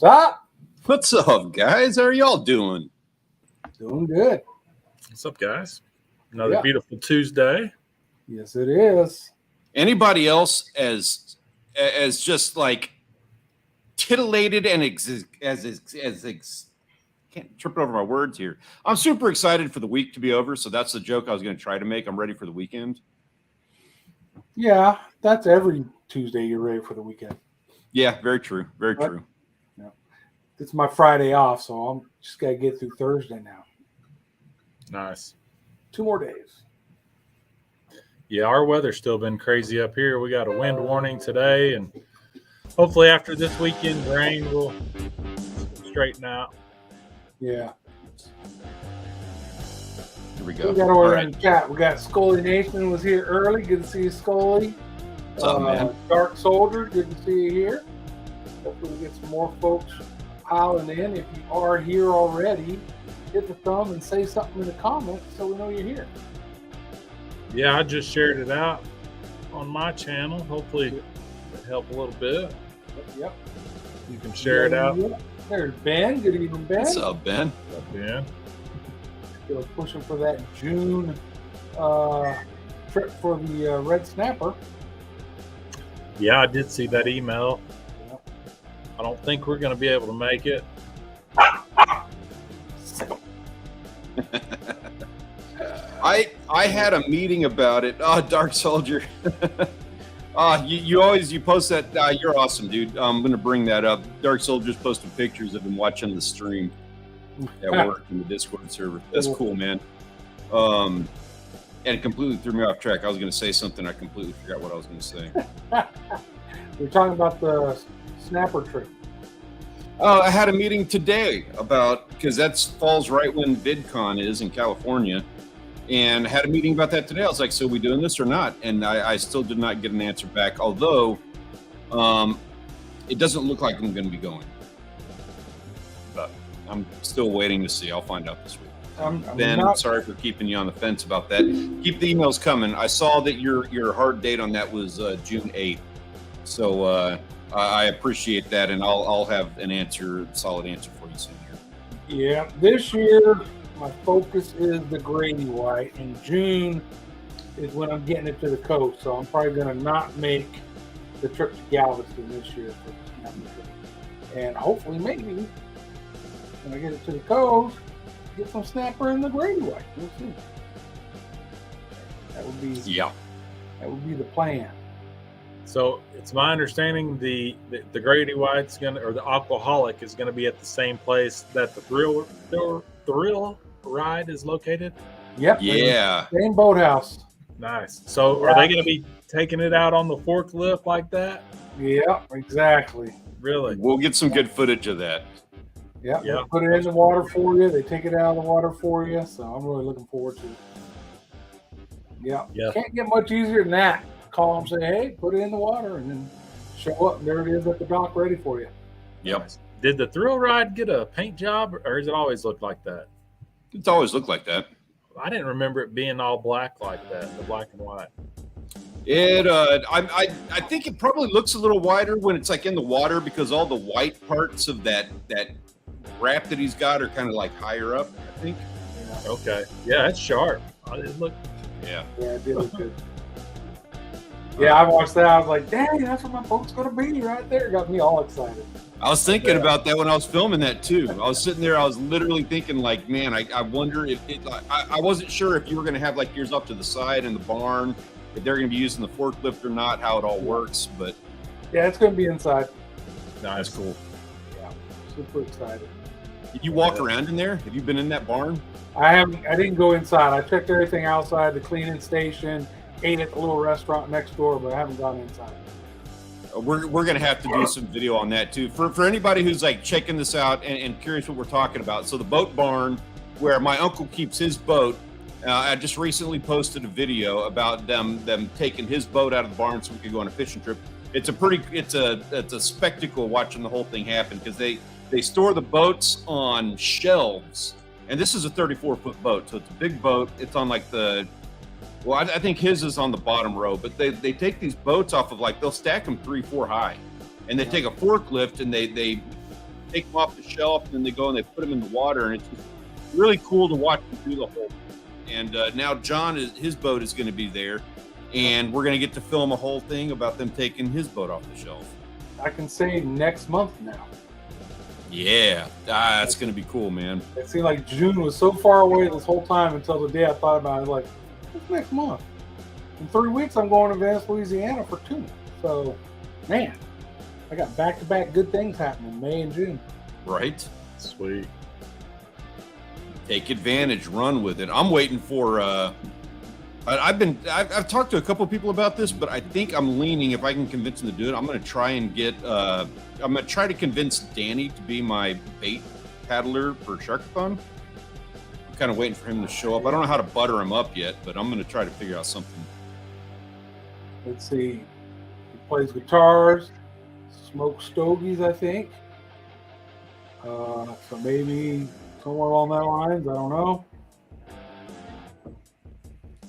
up? What's up, guys? How are y'all doing? Doing good. What's up, guys? Another beautiful Tuesday. Yes, it is. Anybody else as just like titillated and can't trip over my words here. I'm super excited for the week to be over, so that's the joke I was going to try to make. I'm ready for the weekend. Yeah, that's every Tuesday you're ready for the weekend. Yeah, very true. Very true. Yeah. It's my Friday off, so I'm just got to get through Thursday now. Nice. 2 more days. Yeah, our weather's still been crazy up here. We got a wind warning today, and hopefully after this weekend, rain will straighten out. Yeah. Here we go. We got over in the chat. We got Scully Nation was here early. Good to see you, Scully. What's up, man? Dark Soldier, good to see you here. Hopefully we get some more folks piling in. If you are here already, hit the thumb and say something in the comments so we know you're here. Yeah, I just shared it out on my channel. Hopefully it help a little bit. Yep. You can share it out. There's Ben. Good evening, Ben. What's up, Ben? What's up, Ben? Still pushing for that June trip for the Red Snapper. Yeah, I did see that email. Yep. I don't think we're going to be able to make it. I had a meeting about it. Oh, Dark Soldier. You post that. You're awesome, dude. I'm going to bring that up. Dark Soldier's posting pictures of him watching the stream at work in the Discord server. That's cool, man. And it completely threw me off track. I was going to say something. I completely forgot what I was going to say. We're talking about the Snapper trip. I had a meeting today because that falls right when VidCon is in California. And I had a meeting about that today. I was like, so are we doing this or not? And I still did not get an answer back, although it doesn't look like I'm going to be going. But I'm still waiting to see. I'll find out this week. Ben, I'm sorry for keeping you on the fence about that. Keep the emails coming. I saw that your hard date on that was June 8th. So I appreciate that, and I'll have a solid answer for you soon here. Yeah, this year my focus is the Grady White. In June is when I'm getting it to the coast, so I'm probably going to not make the trip to Galveston this year for the Snapper trip. And hopefully, maybe when I get it to the coast, get some snapper in the Grady White. We'll see. That would be the plan. So it's my understanding the Grady White's or the Aquaholic is gonna be at the same place that the thrill ride is located. Yep. Yeah. Same boathouse. Nice. So are they gonna be taking it out on the forklift like that? Yeah, exactly. Really? We'll get some good footage of that. Yeah. Put it in the water for you. They take it out of the water for you. So I'm really looking forward to it. Yeah. Can't get much easier than that. Call them, say, hey, put it in the water, and then show up. And there it is at the dock ready for you. Yep. Did the thrill ride get a paint job, or does it always look like that? It's always looked like that. I didn't remember it being all black like that, the black and white. I think it probably looks a little whiter when it's like in the water because all the white parts of that wrap that he's got are kind of like higher up, I think. Yeah. Okay. Yeah, it's sharp. It looked. Yeah. Yeah, it did look good. Yeah, I watched that. I was like, dang, that's what my boat's going to be right there. Got me all excited. I was thinking about that when I was filming that too. I was sitting there, I was literally thinking like, man, I wonder if I wasn't sure if you were going to have like yours up to the side in the barn, if they're going to be using the forklift or not, how it all works. But yeah, it's going to be inside. No, that's cool. Yeah, super excited. Did you walk around in there? Have you been in that barn? I didn't go inside. I checked everything outside, the cleaning station, ate at the little restaurant next door, but I haven't gone inside. We're going to have to do some video on that too. For anybody who's like checking this out and curious what we're talking about. So the boat barn where my uncle keeps his boat, I just recently posted a video about them taking his boat out of the barn so we could go on a fishing trip. It's a spectacle watching the whole thing happen because they store the boats on shelves. And this is a 34-foot boat, so it's a big boat. It's on like I think his is on the bottom row, but they take these boats off of they'll stack them 3-4 high, and they take a forklift and they take them off the shelf, and then they go and they put them in the water, and it's just really cool to watch them do the whole thing. And now his boat is going to be there, and we're going to get to film a whole thing about them taking his boat off the shelf. I can say next month now. Yeah, that's going to be cool, man. It seemed like June was so far away this whole time until the day I thought about it. Like, it's next month. In 3 weeks, I'm going to Venice, Louisiana for 2. So, man, I got back-to-back good things happening May and June. Right? Sweet. Take advantage, run with it. I'm waiting for. I've talked to a couple people about this, but I think I'm leaning. If I can convince them to do it, I'm going to try and get. I'm going to try to convince Danny to be my bait paddler for Sharkathon. I'm kind of waiting for him to show up. I don't know how to butter him up yet, but I'm going to try to figure out something. Let's see. He plays guitars, smokes stogies, I think. So maybe somewhere along that lines. I don't know.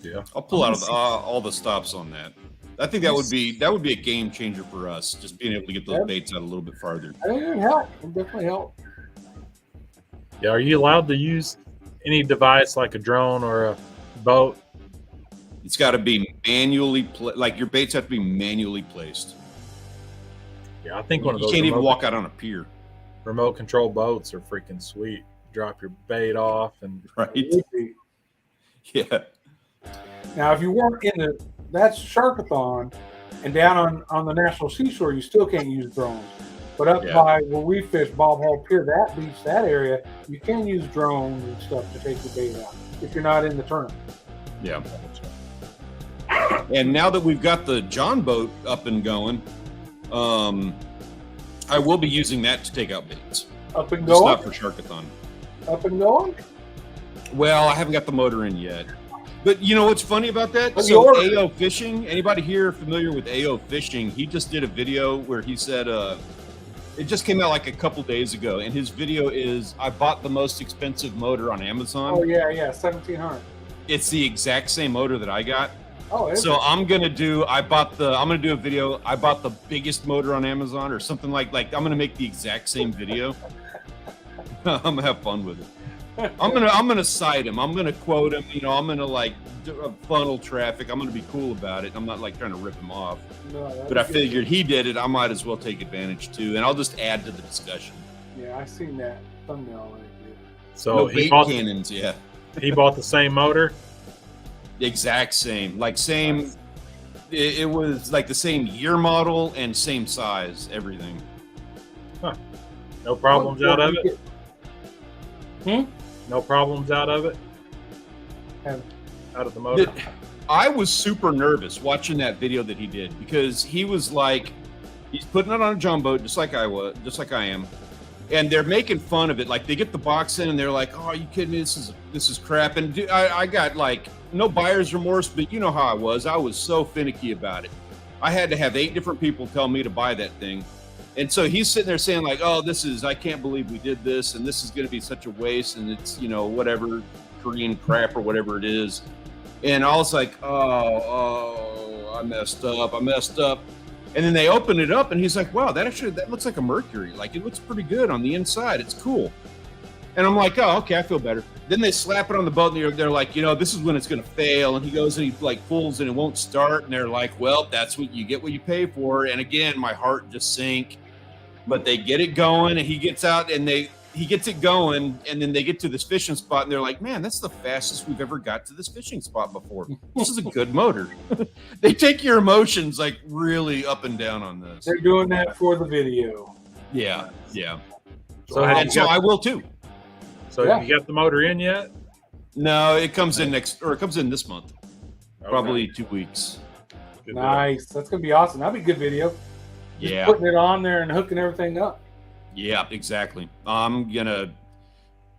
Yeah, I'll pull out all the stops on that. I think that would be a game changer for us, just being able to get those baits out a little bit farther. I think it would help. It would definitely help. Yeah, are you allowed to use any device like a drone or a boat? It's got to be manually like your baits have to be manually placed. Yeah, I think one of You those can't even walk out on a pier. remote control boats are freaking sweet. Drop your bait off and Right? Yeah. Now, if you weren't in that's Sharkathon, and down on the National Seashore, you still can't use drones. But up by where we fish, Bob Hall Pier, that beach, that area, you can use drones and stuff to take the bait out if you're not in the tournament. Yeah. And now that we've got the John boat up and going, I will be using that to take out baits. Up and It's going? not for Sharkathon. Up and going? Well, I haven't got the motor in yet. But you know what's funny about that? What's So yours? AO Fishing, anybody here familiar with AO Fishing? He just did a video where he said, it just came out like a couple days ago, and his video is, I bought the most expensive motor on Amazon. Oh, yeah, 1,700. It's the exact same motor that I got. Oh, is So it? I'm gonna do a video. I bought the biggest motor on Amazon or something like I'm gonna make the exact same video. I'm gonna have fun with it. I'm gonna cite him. I'm gonna quote him. You know, I'm gonna funnel traffic. I'm gonna be cool about it. I'm not trying to rip him off. No, But I figured he did it. I might as well take advantage too, and I'll just add to the discussion. Yeah, I seen that thumbnail right there. so No he bait bought cannons, yeah. he bought the same motor. Exact same. It was like the same year model and same size, everything. No problems out of it. Hmm? No problems out of it. Have- Out of the motor. I was super nervous watching that video that he did because he was like, he's putting it on a John boat just like I am, and they're making fun of it. Like they get the box in and they're like, "Oh, are you kidding me? This is crap." And I got like no buyer's remorse, but you know how I was. I was so finicky about it. I had to have 8 different people tell me to buy that thing. And so he's sitting there saying like, "Oh, I can't believe we did this, and this is going to be such a waste, and it's, you know, whatever Korean crap or whatever it is." And I was like, oh, I messed up. And then they opened it up, and he's like, wow, that looks like a Mercury. Like, it looks pretty good on the inside. It's cool. And I'm like, oh, okay, I feel better. Then they slap it on the boat, and they're like, you know, this is when it's going to fail. And he goes and he like pulls, and it won't start. And they're like, well, that's what you get, what you pay for. And again, my heart just sank. But they get it going, and he gets out, and he gets it going, and then they get to this fishing spot, and they're like, man, that's the fastest we've ever got to this fishing spot before. This is a good motor. They take your emotions like really up and down on this. They're doing that for the video. Yeah. So I will too. So Yeah. you got the motor in yet? No, it comes in it comes in this month. Okay. Probably 2 weeks. Good deal. Nice. That's going to be awesome. That'd be a good video. Just Yeah. putting it on there and hooking everything up. Yeah, exactly. I'm gonna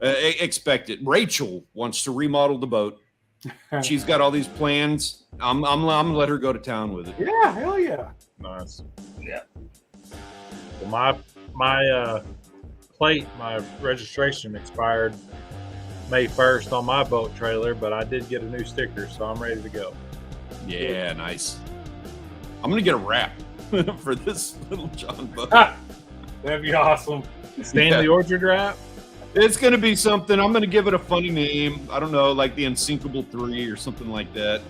expect it. Rachel wants to remodel the boat. She's got all these plans. I'm gonna let her go to town with it. Yeah, hell yeah. Nice. Yeah. Well, my plate, my registration expired May 1st on my boat trailer, but I did get a new sticker, so I'm ready to go. Yeah, nice. I'm gonna get a wrap for this little John boat. That'd be awesome. Stanley Orchard wrap. It's going to be something. I'm going to give it a funny name. I don't know, like the Unsinkable 3 or something like that.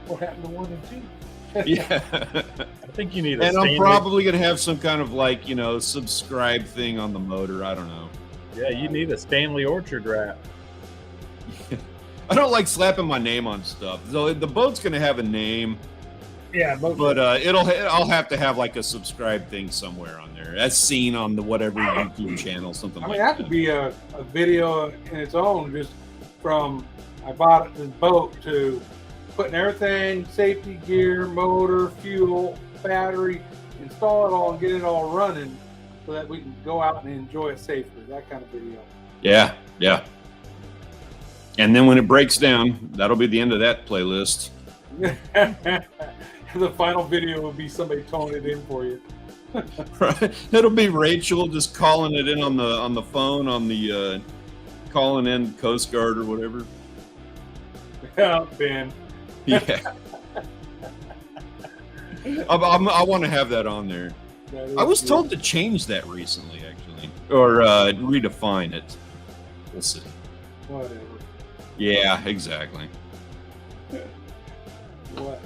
What happened to 1 and 2? Yeah. I think you need a And Stanley. I'm probably going to have some kind of like, subscribe thing on the motor. I don't know. Yeah, you need a Stanley Orchard wrap. I don't like slapping my name on stuff. So the boat's going to have a name. Yeah, But I'll have to have like a subscribe thing somewhere on there, as seen on the whatever YouTube channel, something like that that. could be a video in its own, just from I bought this boat to putting everything, safety gear, motor, fuel, battery, install it all and get it all running so that we can go out and enjoy it safely. That kind of video. Yeah. And then when it breaks down, that'll be the end of that playlist. The final video will be somebody towing it in for you. Right. It'll be Rachel just calling it in on the phone on the calling in Coast Guard or whatever. Yeah, Ben. Yeah. I want to have that on there. I was told to change that recently, actually, or redefine it. We'll see. Whatever. Yeah, exactly. Whatever.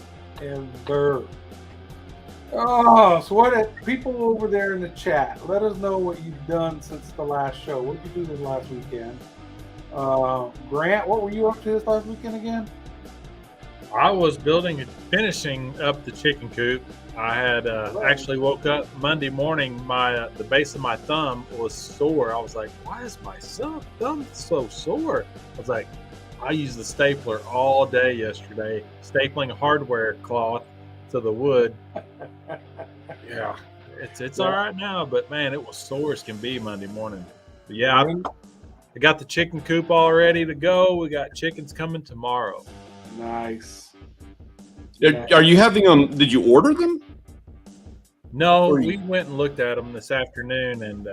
Oh, so what? People over there in the chat, let us know what you've done since the last show. What did you do this last weekend? Grant, what were you up to this last weekend again? I was finishing up the chicken coop. I had actually woke up Monday morning. The base of my thumb was sore. I was like, why is my thumb so sore? I was like, I used the stapler all day yesterday, stapling hardware cloth to the wood. Yeah, it's all right now, but man, it was sore as can be Monday morning. But yeah, I got the chicken coop all ready to go. We got chickens coming tomorrow. Nice. Are you having them? Did you order them? No, we went and looked at them this afternoon, and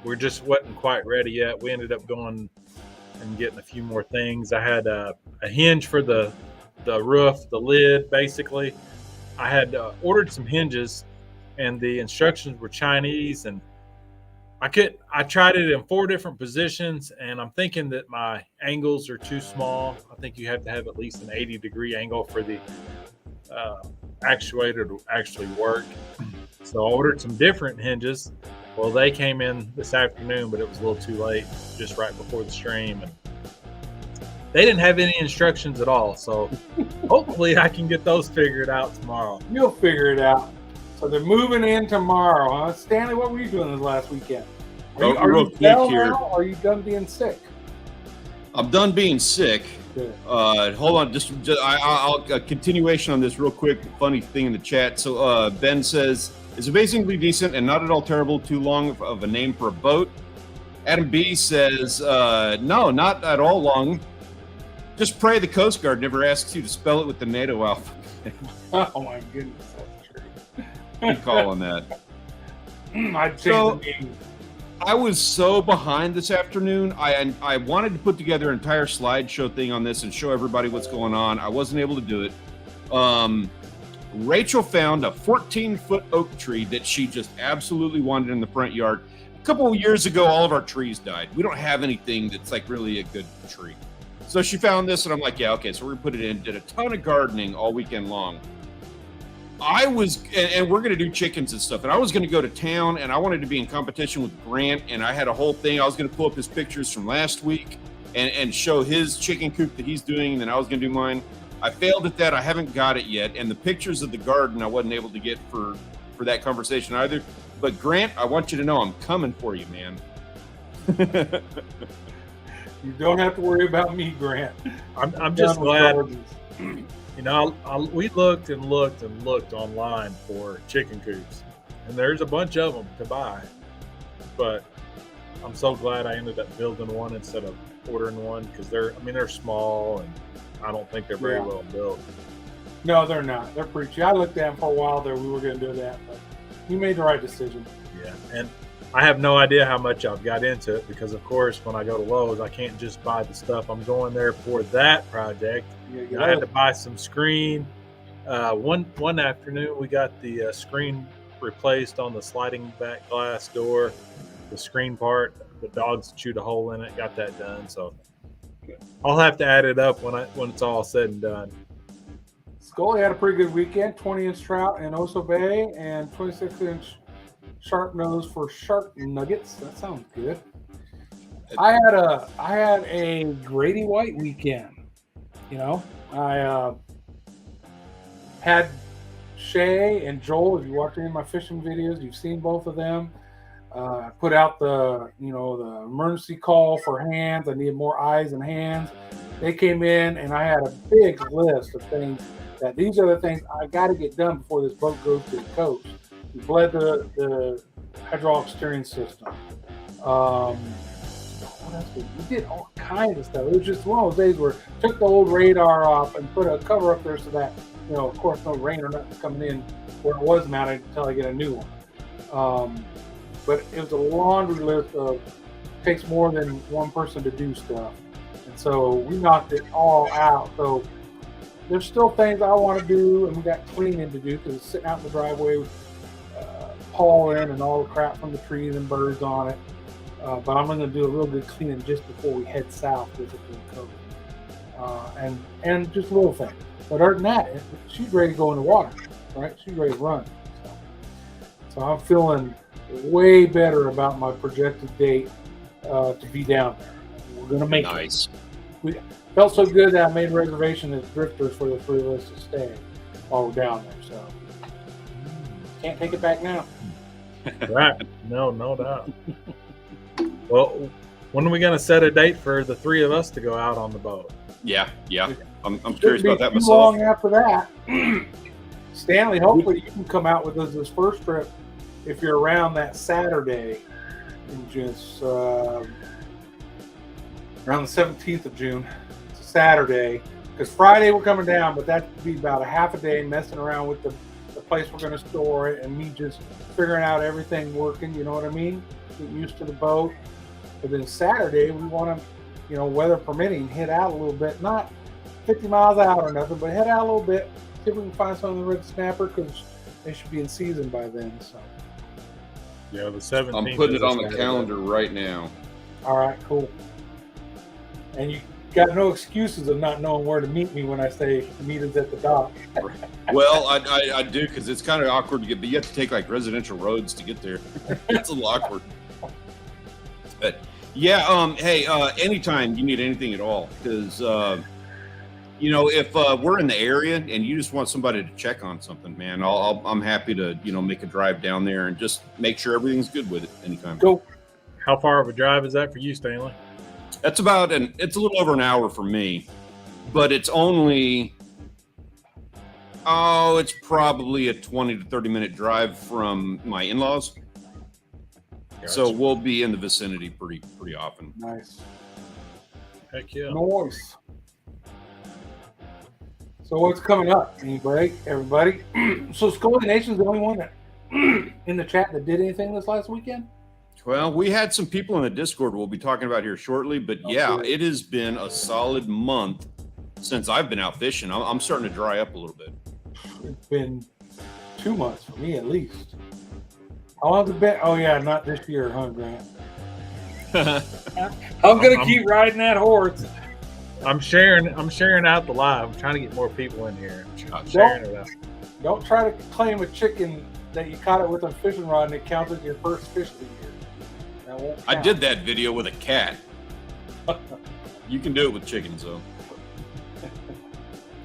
we just wasn't quite ready yet. We ended up going and getting a few more things. I had a hinge for the roof, the lid, basically. I had ordered some hinges, and the instructions were Chinese, and I tried it in 4 different positions, and I'm thinking that my angles are too small. I think you have to have at least an 80-degree angle for the actuator to actually work. So I ordered some different hinges. Well, they came in this afternoon, but it was a little too late, just right before the stream. And they didn't have any instructions at all. So hopefully I can get those figured out tomorrow. You'll figure it out. So they're moving in tomorrow, huh? Stanley, what were you doing this last weekend? Are you well now, or are you done being sick? I'm done being sick. Good. Hold on, I'll a continuation on this real quick. Funny thing in the chat. So Ben says, it's amazingly decent and not at all terrible. Too long of a name for a boat. Adam B says, no, not at all long. Just pray the Coast Guard never asks you to spell it with the NATO alphabet. Oh my goodness, that's true. I'm calling that. I'd change the name. I was so behind this afternoon. I wanted to put together an entire slideshow thing on this and show everybody what's going on. I wasn't able to do it. Rachel found a 14-foot oak tree that she just absolutely wanted in the front yard. A couple of years ago, all of our trees died. We don't have anything that's like really a good tree. So she found this, and I'm like, yeah, okay, so we're going to put it in. Did a ton of gardening all weekend long. And we're going to do chickens and stuff. And I was going to go to town, and I wanted to be in competition with Grant, and I had a whole thing. I was going to pull up his pictures from last week and show his chicken coop that he's doing, and then I was going to do mine. I failed at that. I haven't got it yet. And the pictures of the garden I wasn't able to get for that conversation either. But Grant, I want you to know I'm coming for you, man. You don't have to worry about me, Grant. I'm just glad. You know, we looked and looked and looked online for chicken coops, and there's a bunch of them to buy. But I'm so glad I ended up building one instead of ordering one, because they're small, and I don't think they're very well built. No, they're not. They're pretty cheap. I looked at them for a while there. We were going to do that, but you made the right decision. Yeah, and I have no idea how much I've got into it, because, of course, when I go to Lowe's, I can't just buy the stuff. I'm going there for that project. Yeah, I had to buy some screen. One afternoon, we got the screen replaced on the sliding back glass door, the screen part. The dogs chewed a hole in it. Got that done. So I'll have to add it up when it's all said and done. Scully had a pretty good weekend. 20-inch trout in Oso Bay and 26-inch sharp nose for shark nuggets. That sounds good. I had a Grady White weekend. You know, I had Shay and Joel. If you watch any of my fishing videos, you've seen both of them. I put out the emergency call for hands. I needed more eyes and hands. They came in, and I had a big list of things that these are the things I got to get done before this boat goes to the coast. We bled the hydraulic steering system. What else we did all kinds of stuff. It was just one of those days where I took the old radar off and put a cover up there so that, of course, no rain or nothing's coming in where it was mounted until I get a new one. But it was a laundry list of takes more than one person to do stuff. And so we knocked it all out. So there's still things I want to do, and we got cleaning to do because it's sitting out in the driveway with pollen and all the crap from the trees and birds on it. But I'm going to do a real good cleaning just before we head south visit the coast. And just little things. But other than that, she's ready to go in the water, right? She's ready to run. So I'm feeling way better about my projected date to be down there. We're going to make it. We felt so good that I made a reservation at Drifters for the three of us to stay while we're down there. So can't take it back now. Right. No doubt. Well, when are we going to set a date for the three of us to go out on the boat? Yeah. I'm curious about that myself. Long after that, Stanley, hopefully you can come out with us this first trip if you're around that Saturday in just around the 17th of June. It's a Saturday because Friday we're coming down, but that would be about a half a day messing around with the place we're going to store it and me just figuring out everything working. You know what I mean? Get used to the boat. But then Saturday we want to, weather permitting, head out a little bit, not 50 miles out or nothing, but head out a little bit, see if we can find some of the red snapper because they should be in season by then. So. Yeah, the 17th. I'm putting it on the calendar right now. All right, cool. And you got no excuses of not knowing where to meet me when I say meet us at the dock. Well, I do because it's kind of awkward to get, but you have to take like residential roads to get there. It's a little awkward. But yeah, hey, anytime you need anything at all, because if we're in the area and you just want somebody to check on something, man, I'm happy to make a drive down there and just make sure everything's good with it anytime. Cool. How far of a drive is that for you, Stanley? That's it's a little over an hour for me, but it's only it's probably a 20 to 30 minute drive from my in-laws. Gotcha. So we'll be in the vicinity pretty often. Nice. Heck yeah. Nice. So what's coming up? Everybody? So Scully Nation's the only one that in the chat that did anything this last weekend? Well, we had some people in the Discord we'll be talking about here shortly, but it has been a solid month since I've been out fishing. I'm starting to dry up a little bit. It's been 2 months for me at least. How long's it been? Oh yeah, not this year, huh, Grant? I'm gonna keep riding that horse. I'm sharing out the live. I'm trying to get more people in here. I'm sharing it out. Don't try to claim a chicken that you caught it with a fishing rod and it counts as your first fish of the year. That won't count. I did that video with a cat. You can do it with chickens, though.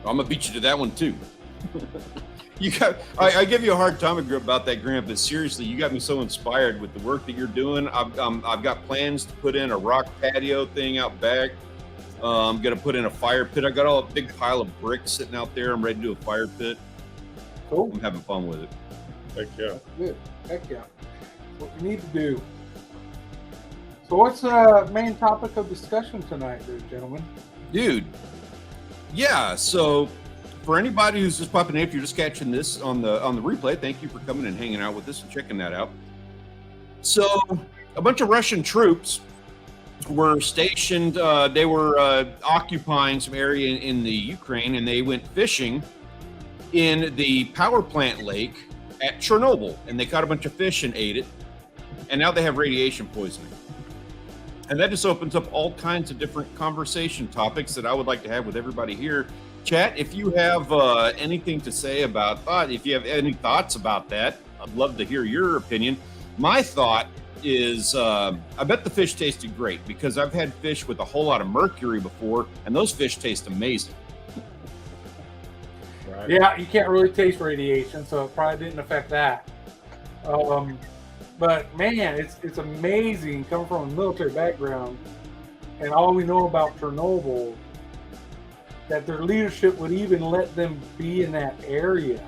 I'm gonna beat you to that one too. I give you a hard time about that, Grant, but seriously, you got me so inspired with the work that you're doing. I've got plans to put in a rock patio thing out back. I'm gonna put in a fire pit. I got a big pile of bricks sitting out there. I'm ready to do a fire pit. Cool. I'm having fun with it. Heck yeah. That's good. Heck yeah. What we need to do. So what's the main topic of discussion tonight, gentlemen? Dude. Yeah, so for anybody who's just popping in, if you're just catching this on the replay, thank you for coming and hanging out with us and checking that out. So a bunch of Russian troops were stationed, they were occupying some area in the Ukraine, and they went fishing in the power plant lake at Chernobyl, and they caught a bunch of fish and ate it, and now they have radiation poisoning. And that just opens up all kinds of different conversation topics that I would like to have with everybody here. Chat, if you have anything to say about if you have any thoughts about that, I'd love to hear your opinion. My thought is I bet the fish tasted great, because I've had fish with a whole lot of mercury before, and those fish taste amazing. Right. Yeah, you can't really taste radiation, so it probably didn't affect that. But man, it's amazing coming from a military background, and all we know about Chernobyl, that their leadership would even let them be in that area.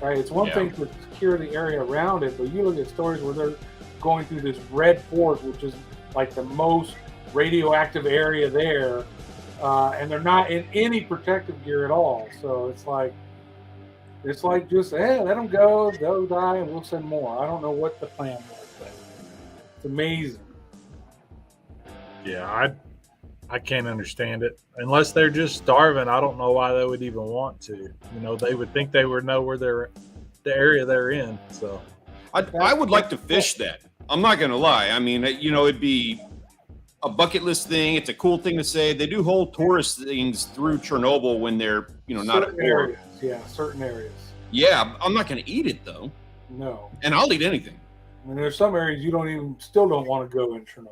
Right? It's one thing to secure the area around it, but you look at stories where they're going through this red fort, which is like the most radioactive area there, and they're not in any protective gear at all. So it's like just, hey, let them go, they'll die, and we'll send more. I don't know what the plan was, but it's amazing. Yeah, I can't understand it. Unless they're just starving, I don't know why they would even want to. You know, they would think they would know where the area they're in. So I would like to fish that. I'm not going to lie. I mean, you know, it'd be a bucket list thing. It's a cool thing to say. They do whole tourist things through Chernobyl when they're, you know, not at war. Yeah, certain areas. Yeah, I'm not going to eat it though. No. And I'll eat anything. And there's some areas you still don't want to go in Chernobyl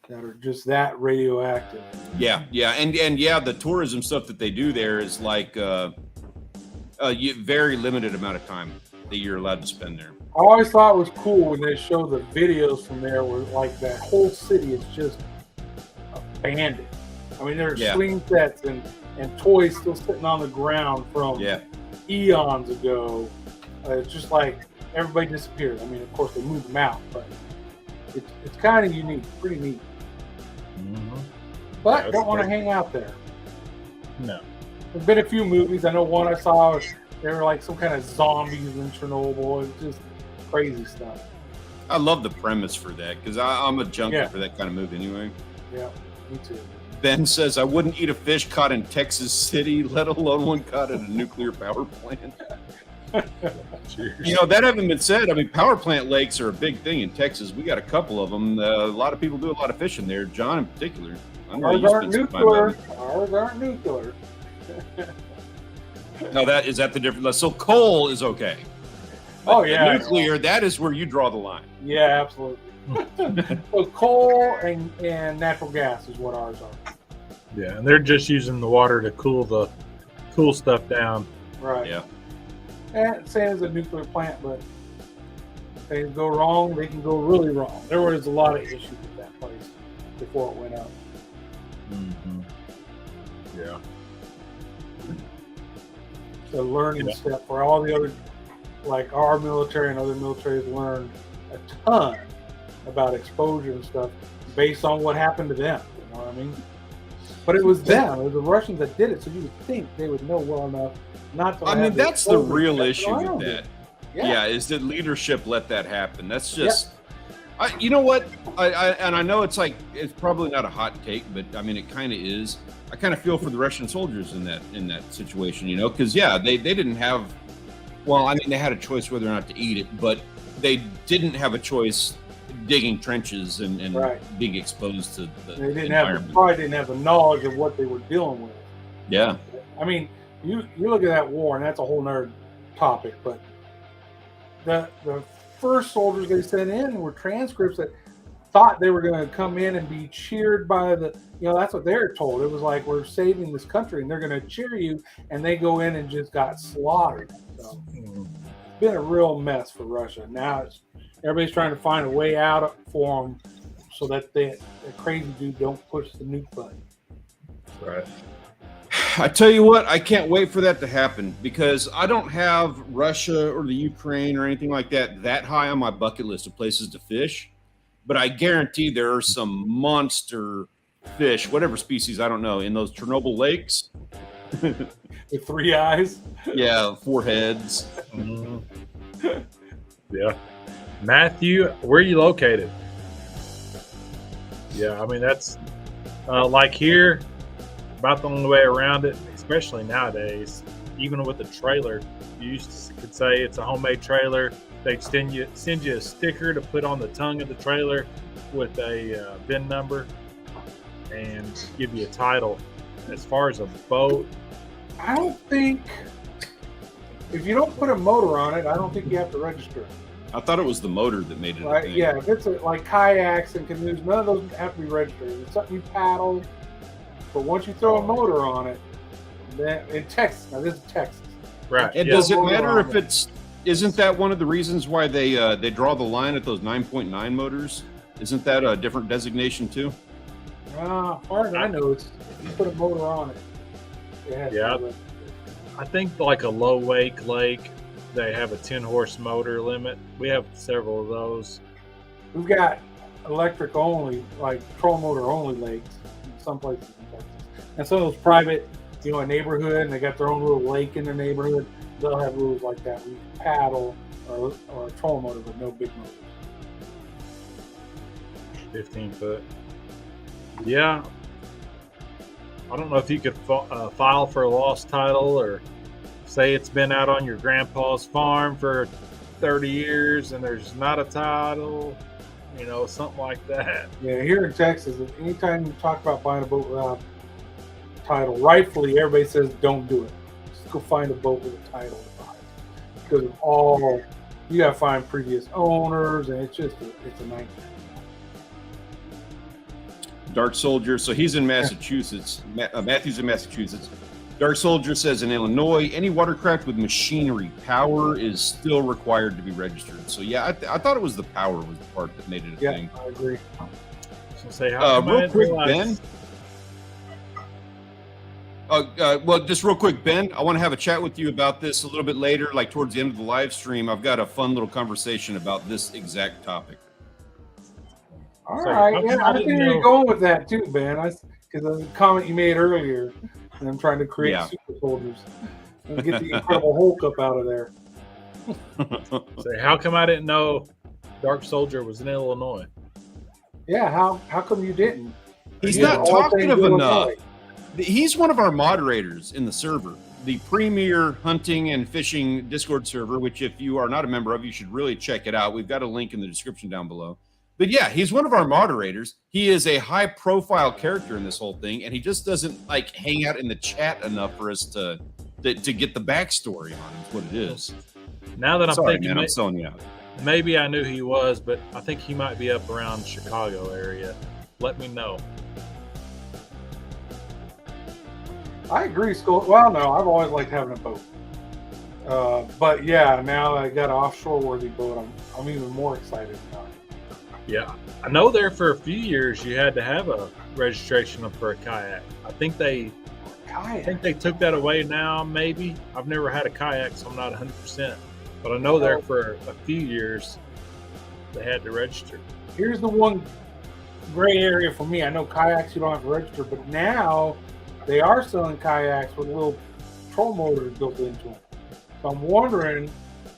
that are just that radioactive. Yeah, and yeah, the tourism stuff that they do there is like a very limited amount of time that you're allowed to spend there. I always thought it was cool when they show the videos from there where like that whole city is just abandoned. I mean, there's swing sets and toys still sitting on the ground from eons ago. It's just like everybody disappeared. I mean, of course they moved them out, but it's kind of unique, pretty neat. Mm-hmm. But don't want to hang out there. No. There's been a few movies. I know one I saw, they were like some kind of zombies in Chernobyl. It's just crazy stuff. I love the premise for that, because I'm a junkie for that kind of movie anyway. Yeah, me too. Ben says, I wouldn't eat a fish caught in Texas City, let alone one caught at a nuclear power plant. You know, that having been said, I mean, power plant lakes are a big thing in Texas. We got a couple of them. A lot of people do a lot of fishing there. John in particular. Ours aren't nuclear. Ours aren't nuclear. No, is that the difference? So coal is okay. But nuclear, that is where you draw the line. Yeah, absolutely. So coal and natural gas is what ours are. Yeah, and they're just using the water to cool stuff down. Right. Yeah. And same as a nuclear plant, but if things go wrong, they can go really wrong. There was a lot of issues with that place before it went up. Mm-hmm. Yeah. The learning step for all the other, like our military and other militaries learned a ton about exposure and stuff based on what happened to them. You know what I mean? But it was them. It was the Russians that did it, so you would think they would know well enough not to. I mean, that's the real issue with that. It. Yeah, is that leadership let that happen? That's just. You know what? I know it's probably not a hot take, but I mean, it kind of is. I kind of feel for the Russian soldiers in that situation, you know, because they didn't have. Well, I mean, they had a choice whether or not to eat it, but they didn't have a choice digging trenches and being exposed to the environment. Probably didn't have the knowledge of what they were dealing with. Yeah. I mean, you look at that war, and that's a whole nother topic, but the first soldiers they sent in were transcripts that thought they were going to come in and be cheered by that's what they're told. It was like, we're saving this country and they're going to cheer you, and they go in and just got slaughtered. So it's been a real mess for Russia. Now everybody's trying to find a way out for them so that the crazy dude don't push the nuke button. Right. I tell you what, I can't wait for that to happen, because I don't have Russia or the Ukraine or anything like that high on my bucket list of places to fish. But I guarantee there are some monster fish, whatever species, I don't know, in those Chernobyl lakes. With 3 eyes? Yeah, 4 heads. Mm-hmm. Yeah. Matthew, where are you located? Yeah, I mean, that's like here, about the only way around it, especially nowadays, even with a trailer, could say it's a homemade trailer. They'd send you a sticker to put on the tongue of the trailer with a VIN number and give you a title. As far as a boat, I don't think, if you don't put a motor on it, I don't think you have to register it. I thought it was the motor that made it a Right? thing. Yeah, if it's like kayaks and canoes, none of those have to be registered. It's something you paddle, but once you throw a motor on it, then in Texas, now this is Texas. right? And yeah. does it Motor matter on if it. it's? Isn't that one of the reasons why they draw the line at those 9.9 motors? Isn't that a different designation too? As far as I know, it's if you put a motor on it. It has to Yeah. be registered. I think like a low wake lake, they have a 10-horse motor limit. We have several of those. We've got electric only, like troll motor only lakes in some places in Texas. And some of those private, a neighborhood, and they got their own little lake in their neighborhood, they'll have rules like that. We paddle or a troll motor, but no big motors. 15 foot. Yeah. I don't know if you could file for a lost title or say it's been out on your grandpa's farm for 30 years and there's not a title, something like that. Yeah, here in Texas, anytime you talk about buying a boat without a title, rightfully everybody says don't do it. Just go find a boat with a title to buy. Because of all, you got to find previous owners, and it's a nightmare. Dark Soldier. So he's in Massachusetts. Matthew's in Massachusetts. Dark Soldier says in Illinois, any watercraft with machinery power is still required to be registered. So yeah, I thought it was the power was the part that made it a thing. I agree. So say how come I Real didn't quick, realize- Ben. Well, just real quick, Ben, I want to have a chat with you about this a little bit later, like towards the end of the live stream. I've got a fun little conversation about this exact topic. All So, right, how yeah, come I I think didn't you're know- going with that too, Ben. Because of the comment you made earlier, and I'm trying to create Yeah. super soldiers and get the Incredible Hulk up out of there. Say how come I didn't know Dark Soldier was in Illinois? Yeah, how come you didn't? He's Yeah, not all talkative things enough. Illinois. He's one of our moderators in the server, the premier hunting and fishing Discord server, which if you are not a member of, you should really check it out. We've got a link in the description down below. But yeah, he's one of our moderators. He is a high profile character in this whole thing, and he just doesn't like hang out in the chat enough for us to get the backstory on him, is what it is. Now that I'm Sorry, thinking, man, I'm selling you out. maybe I knew he was, but I think he might be up around Chicago area. Let me know. I agree, Skull. Well, no, I've always liked having a boat. But yeah, now that I got an offshore worthy boat, I'm even more excited about it. Yeah, I know there for a few years you had to have a registration for a kayak. I think they took that away now. Maybe I've never had a kayak, so I'm not 100%. But I know there for a few years they had to register. Here's the one gray area for me. I know kayaks you don't have to register, but now they are selling kayaks with little troll motors built into them. So I'm wondering,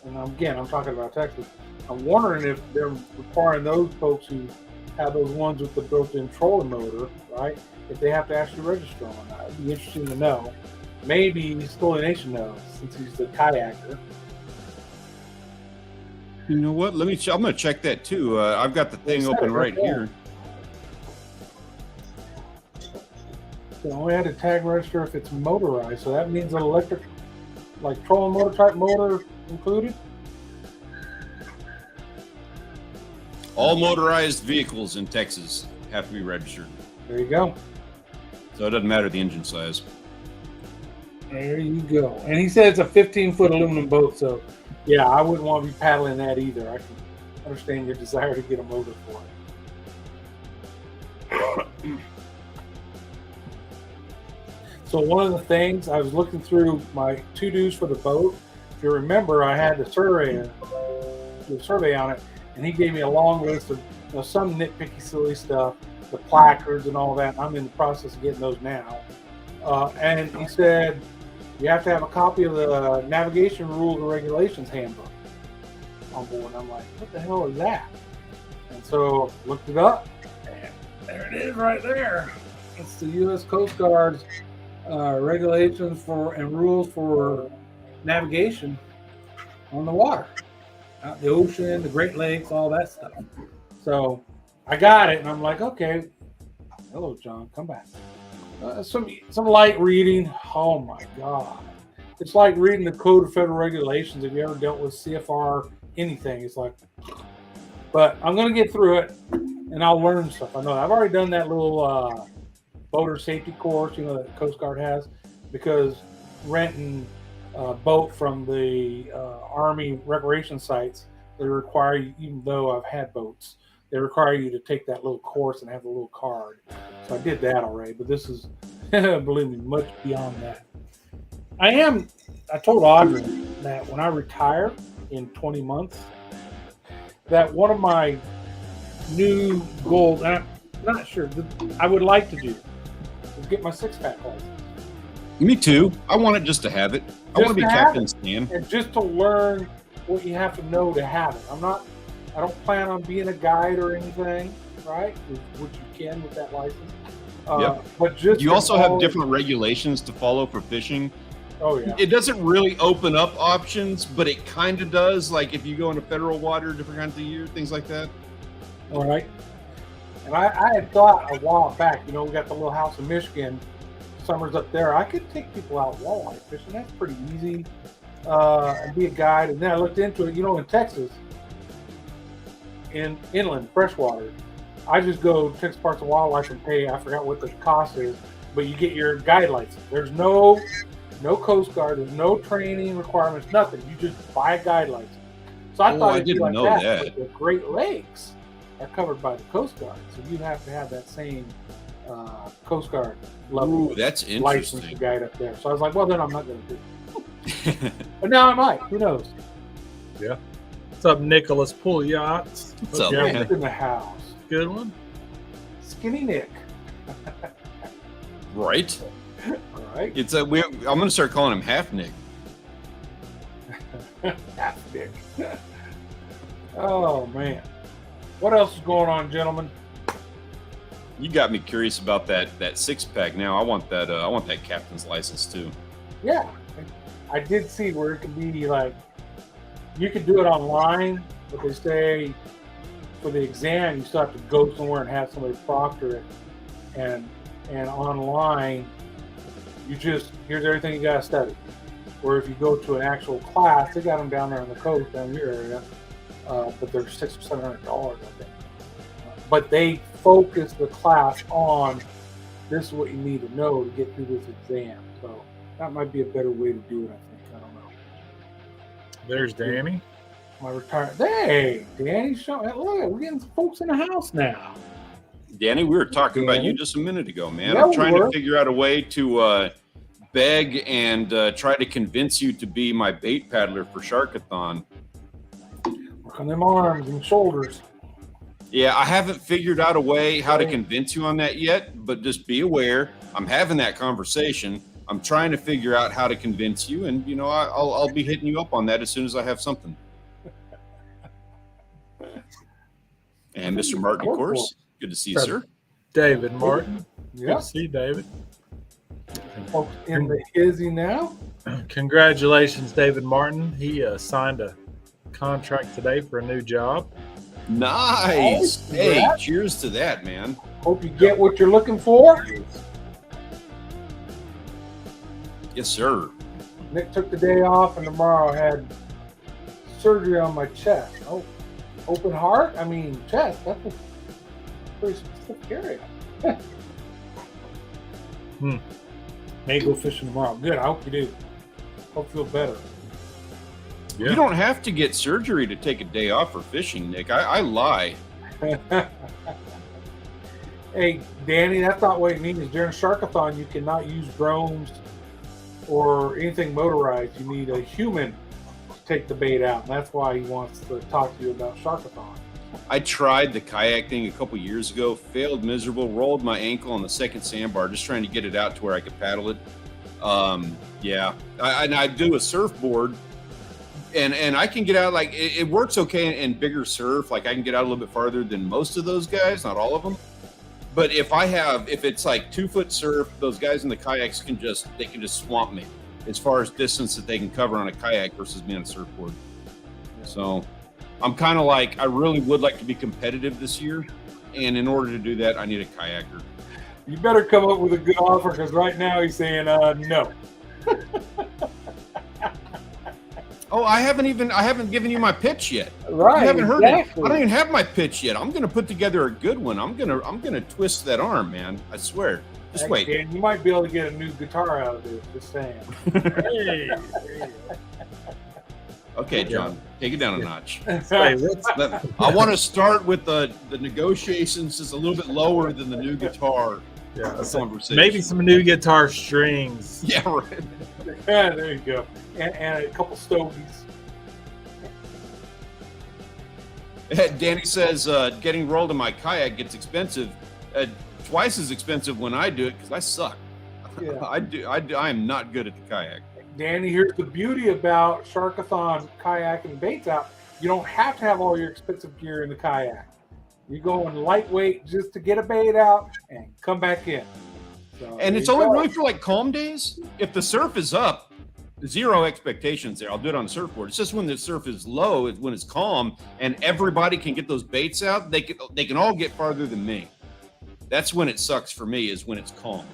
and I'm talking about Texas, I'm wondering if they're requiring those folks who have those ones with the built-in trolling motor, right? If they have to actually register on that. It'd be interesting to know. Maybe Scully Nation knows, since he's the kayaker. You know what? I'm going to check that too. I've got the thing Set it open right right here. So I only had to tag register if it's motorized. So that means an electric, like trolling motor type motor included. All motorized vehicles in Texas have to be registered. There you go. So it doesn't matter the engine size. There you go. And he said it's a 15-foot aluminum boat. So yeah, I wouldn't want to be paddling that either. I can understand your desire to get a motor for it. So one of the things I was looking through my to-dos for the boat. If you remember, I had the survey on it, and he gave me a long list of some nitpicky, silly stuff, the placards and all that. I'm in the process of getting those now. And he said you have to have a copy of the navigation rules and regulations handbook on board. And I'm like, what the hell is that? And so looked it up, and there it is right there. It's the U.S. Coast Guard's regulations for and rules for navigation on the water, out the ocean, the Great Lakes, all that stuff. So I got it, and I'm like, okay. Hello, John. Come back. Some light reading. Oh my God, it's like reading the Code of Federal Regulations. If you ever dealt with CFR anything, it's like. But I'm gonna get through it, and I'll learn stuff. I know I've already done that little boater safety course, that the Coast Guard has, because renting a boat from the Army recreation sites, they require you, even though I've had boats, they require you to take that little course and have a little card. So I did that already, but this is, believe me, much beyond that. I told Audrey that when I retire in 20 months, that one of my new goals, and I'm not sure, I would like to do is get my 6-pack license. Me too. I want it just to have it. I want to be Captain Stan. And just to learn what you have to know to have it. I don't plan on being a guide or anything, right? Which you can with that license. Yep. But just you also have different regulations to follow for fishing. Oh yeah. It doesn't really open up options, but it kind of does. Like if you go into federal water, different kinds of year, things like that. All right. And I had thought a while back, we got the little house in Michigan, summers up there. I could take people out walleye fishing. That's pretty easy. And be a guide. And then I looked into it, in Texas, in inland freshwater, I just go Texas Parks and Wildlife and pay, I forgot what the cost is, but you get your guide license. There's no Coast Guard, there's no training requirements, nothing. You just buy a guide license. So I thought it'd be like that. But the Great Lakes are covered by the Coast Guard, so you have to have that same Coast Guard level. Ooh, that's license interesting. to guide up there. So I was like, well, then I'm not going to do it. But now I might. Who knows? Yeah. What's up, Nicholas Pull Yachts? What's up, Yeah, man? in the house. Good one. Skinny Nick. Right. All right. It's I'm going to start calling him Half Nick. Half Nick. Oh man. What else is going on, gentlemen? You got me curious about that 6-pack. Now I want that captain's license too. Yeah, I did see where it could be like you could do it online, but they say for the exam you still have to go somewhere and have somebody proctor it, and online you just here's everything you got to study. Or if you go to an actual class, they got them down there on the coast down your area, but they're $600 or $700, I think. But they focus the class on this is what you need to know to get through this exam. So that might be a better way to do it, I think. I don't know. There's Danny. My retirement. Hey, Danny, look, we're getting some folks in the house now. Danny, we were talking about you just a minute ago, man. Yeah, I'm trying to figure out a way to beg and try to convince you to be my bait paddler for Sharkathon. Work on them arms and shoulders. Yeah, I haven't figured out a way how to convince you on that yet, but just be aware. I'm having that conversation. I'm trying to figure out how to convince you, and I'll be hitting you up on that as soon as I have something. And Mr. Martin, of course, good to see you, sir. David Martin. Yeah. Good to see you, David. Folks in the hizzy now. Congratulations, David Martin. He signed a contract today for a new job. Nice. Hey, cheers to that, man. Hope you get what you're looking for. Yes, sir. Nick took the day off, and tomorrow I had surgery on my chest. Oh, open heart? I mean, chest. That's a pretty specific area. May go fishing tomorrow. Good. I hope you do. Hope you feel better. Yeah. You don't have to get surgery to take a day off for fishing, Nick. I lie. Hey, Danny, that's not what it means. During Sharkathon, you cannot use drones or anything motorized. You need a human to take the bait out. And that's why he wants to talk to you about Sharkathon. I tried the kayak thing a couple years ago, failed miserable, rolled my ankle on the second sandbar, just trying to get it out to where I could paddle it. Yeah, I do a surfboard, and I can get out, like, it works okay in bigger surf. Like, I can get out a little bit farther than most of those guys, not all of them. But if it's like 2 foot surf, those guys in the kayaks can just swamp me as far as distance that they can cover on a kayak versus me on a surfboard. So I'm kind of like, I really would like to be competitive this year. And in order to do that, I need a kayaker. You better come up with a good offer, because right now he's saying no. Oh, I haven't given you my pitch yet. Right. You haven't heard exactly. it. I don't even have my pitch yet. I'm gonna put together a good one. I'm gonna twist that arm, man. I swear. Just wait. Dan, you might be able to get a new guitar out of this. Just saying. Hey. Okay, John, take it down a notch. Hey, I want to start with the negotiations just a little bit lower than the new guitar conversation. maybe some new guitar strings. Yeah, right. Yeah, there you go. And a couple stogies. Danny says getting rolled in my kayak gets expensive, twice as expensive when I do it because I suck. Yeah. I am not good at the kayak. Danny, here's the beauty about Sharkathon kayaking baits out. You don't have to have all your expensive gear in the kayak. You're going lightweight just to get a bait out and come back in. So, and it's only really for like calm days. If the surf is up, zero expectations there. I'll do it on the surfboard. It's just when the surf is low, it's when it's calm and everybody can get those baits out, they can all get farther than me. That's when it sucks for me, is when it's calm.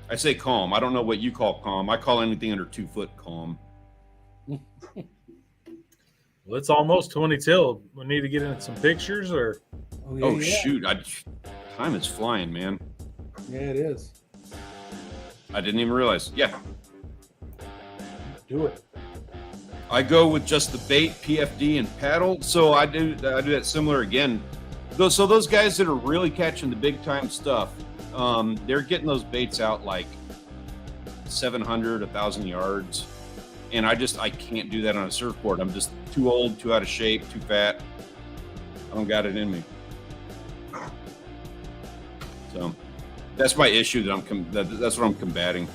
I say calm. I don't know what you call calm. I call anything under 2 foot calm. Well, it's almost 20 till. We need to get in some pictures, or Shoot! Time is flying, man. Yeah, it is. I didn't even realize. Yeah, Do it. I go with just the bait, PFD, and paddle. So I do that similar again. So those guys that are really catching the big time stuff, they're getting those baits out like 700, 1,000 yards. And I can't do that on a surfboard. I'm just too old, too out of shape, too fat. I don't got it in me. So that's my issue that's what I'm combating.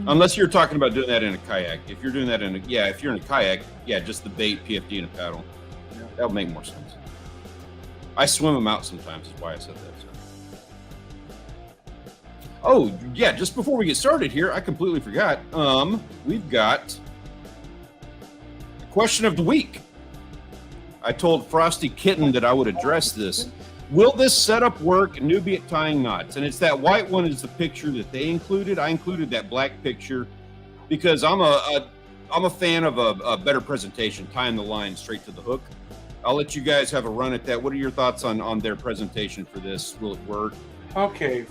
Unless you're talking about doing that in a kayak. If you're doing that if you're in a kayak, just the bait, PFD, and a paddle. Yeah. That would make more sense. I swim them out sometimes, is why I said that. So. Oh, yeah, just before we get started here, I completely forgot. We've got a question of the week. I told Frosty Kitten that I would address this. Will this setup work, newbie at tying knots? And it's that white one is the picture that they included. I included that black picture because I'm a fan of a better presentation, tying the line straight to the hook. I'll let you guys have a run at that. What are your thoughts on their presentation for this? Will it work? Okay,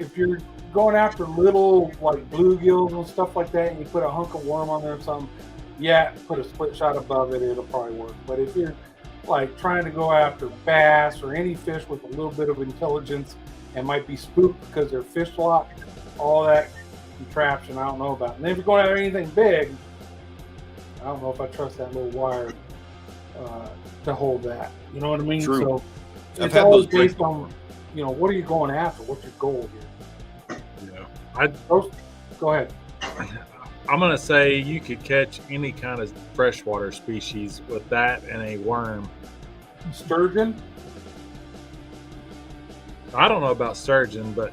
if you're going after little like bluegills and stuff like that, and you put a hunk of worm on there or something, put a split shot above it, it'll probably work. But if you're like trying to go after bass or any fish with a little bit of intelligence and might be spooked because they're fish locked, all that contraption I don't know about. And if you're going after anything big, I don't know if I trust that little wire to hold that. You know what I mean? True. So I've it's had always those based on, what are you going after? What's your goal here? Go ahead. I'm going to say you could catch any kind of freshwater species with that and a worm. Sturgeon? I don't know about sturgeon, but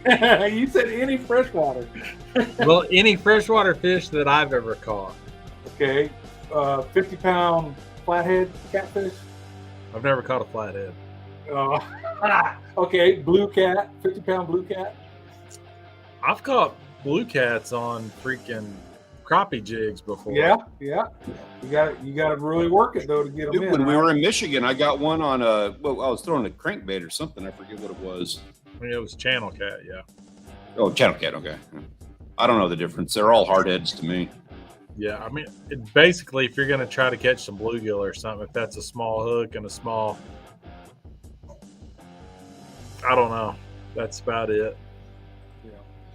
You said any freshwater. well, any freshwater fish that I've ever caught. Okay. 50-pound flathead catfish? I've never caught a flathead. Okay, blue cat, 50-pound blue cat. I've caught blue cats on freaking crappie jigs before. Yeah. You got to really work it though to get them in. When we were in Michigan, I got one on I was throwing a crankbait or something. I forget what it was. I mean, it was channel cat, yeah. Oh, channel cat. Okay. I don't know the difference. They're all hard heads to me. Yeah, I mean, basically, if you're going to try to catch some bluegill or something, if that's a small hook and a small, I don't know. That's about it.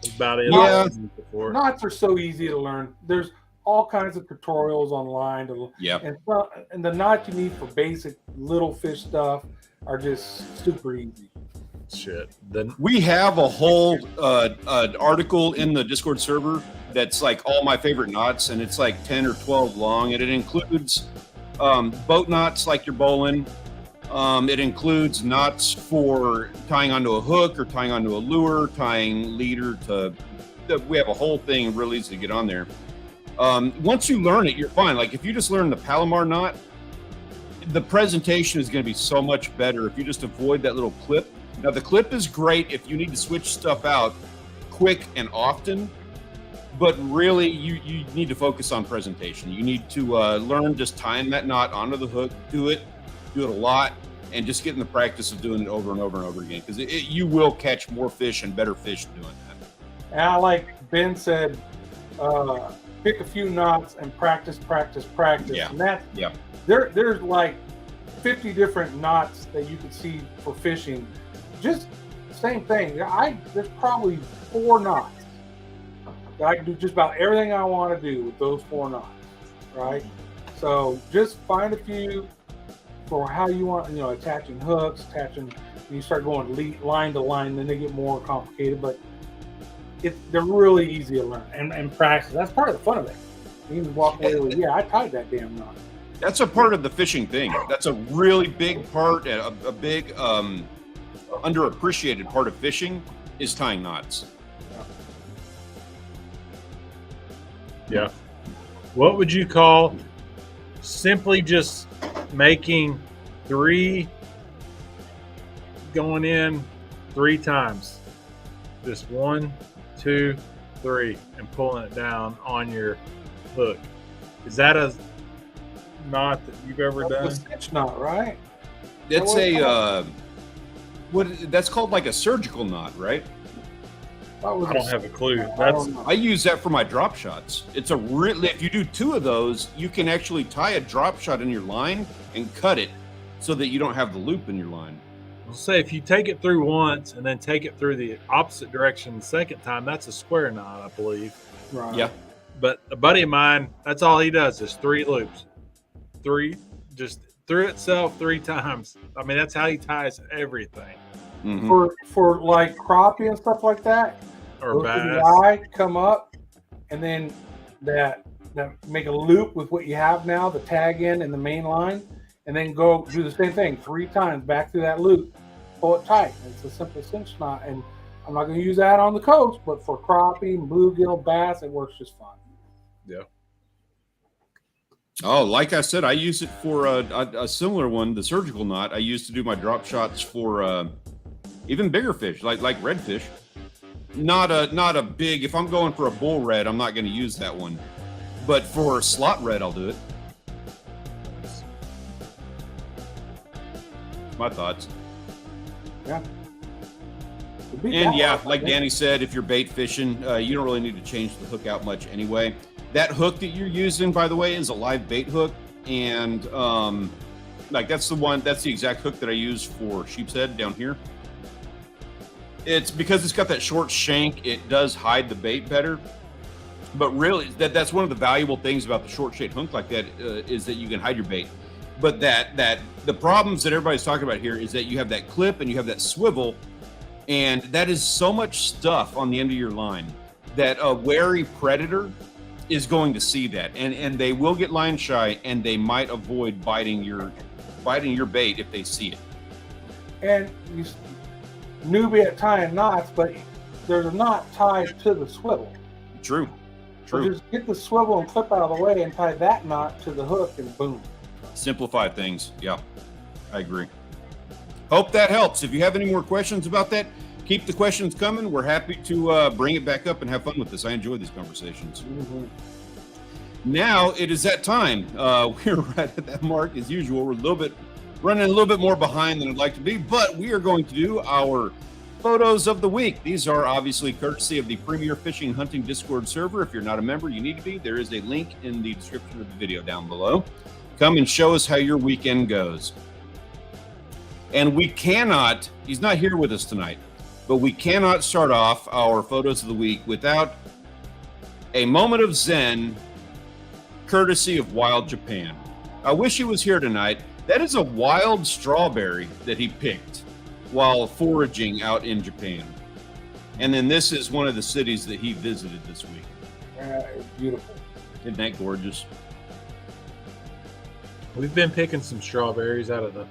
That's about it. Yeah. Knots are so easy to learn. There's all kinds of tutorials online and the knots you need for basic little fish stuff are just super easy. Shit. Then We have a whole article in the Discord server that's like all my favorite knots, and it's like 10 or 12 long, and it includes boat knots like you're bowling. It includes knots for tying onto a hook or tying onto a lure, tying leader to. We have a whole thing real easy to get on there. Once you learn it, you're fine. Like if you just learn the Palomar knot, the presentation is going to be so much better if you just avoid that little clip. Now the clip is great if you need to switch stuff out quick and often, but really you need to focus on presentation. You need to learn just tying that knot onto the hook, do it a lot, and just get in the practice of doing it over and over and over again, because you will catch more fish and better fish doing that. And like Ben said, pick a few knots and practice. Yeah. And that's, Yeah. There's like 50 different knots that you could see for fishing. Just same thing. There's probably 4 knots that I can do just about everything I want to do with those 4 knots, right? So just find a few for how you want, attaching hooks, you start going line to line, then they get more complicated, but they're really easy to learn and practice. That's part of the fun of it. You can walk away with, I tied that damn knot. That's a part of the fishing thing. That's a really big part, a big underappreciated part of fishing is tying knots. Yeah. What would you call simply just making 3 going in 3 times? Just 1, 2, 3, and pulling it down on your hook. Is that a knot that you've ever done? A stitch knot, right? It's that's called like a surgical knot, right? I don't have a clue. I use that for my drop shots. It's if you do 2 of those, you can actually tie a drop shot in your line and cut it so that you don't have the loop in your line. I'll say if you take it through once and then take it through the opposite direction the second time, that's a square knot, I believe. Right. Yeah. But a buddy of mine, that's all he does is 3 loops. 3, just through itself 3 times. I mean, that's how he ties everything. Mm-hmm. For like crappie and stuff like that, Or bass. the eye come up, and then that make a loop with what you have now, the tag in and the main line, and then go do the same thing 3 times back through that loop, pull it tight. It's a simple cinch knot, and I'm not going to use that on the coast, but for crappie, bluegill, bass, it works just fine. Yeah. Oh, like I said, I use it for a similar one, the surgical knot. I used to do my drop shots for even bigger fish, like redfish. Not a big. If I'm going for a bull red, I'm not going to use that one. But for slot red, I'll do it. My thoughts. Yeah. And yeah, like Danny said, if you're bait fishing, you don't really need to change the hook out much anyway. That hook that you're using, by the way, is a live bait hook, and that's the exact hook that I use for sheep's head down here. It's because it's got that short shank, it does hide the bait better. But really, that's one of the valuable things about the short shank hook like that is that you can hide your bait. But the problems that everybody's talking about here is that you have that clip and you have that swivel, and that is so much stuff on the end of your line that a wary predator is going to see that, and they will get line shy, and they might avoid biting your bait if they see it. And you newbie at tying knots, but there's a knot tied to the swivel. True. So just get the swivel and clip out of the way and tie that knot to the hook, and boom. Simplify things. Yeah, I agree. Hope that helps. If you have any more questions about that, keep the questions coming. We're happy to bring it back up and have fun with this. I enjoy these conversations. Mm-hmm. Now it is that time. We're right at that mark as usual. We're running a little bit more behind than I'd like to be, but we are going to do our photos of the week. These are obviously courtesy of the Premier Fishing Hunting Discord server. If you're not a member, you need to be. There is a link in the description of the video down below. Come and show us how your weekend goes. And he's not here with us tonight, but we cannot start off our photos of the week without a moment of zen, courtesy of Wild Japan. I wish he was here tonight. That is a wild strawberry that he picked while foraging out in Japan. And then this is one of the cities that he visited this week. It's beautiful. Isn't that gorgeous? We've been picking some strawberries out of the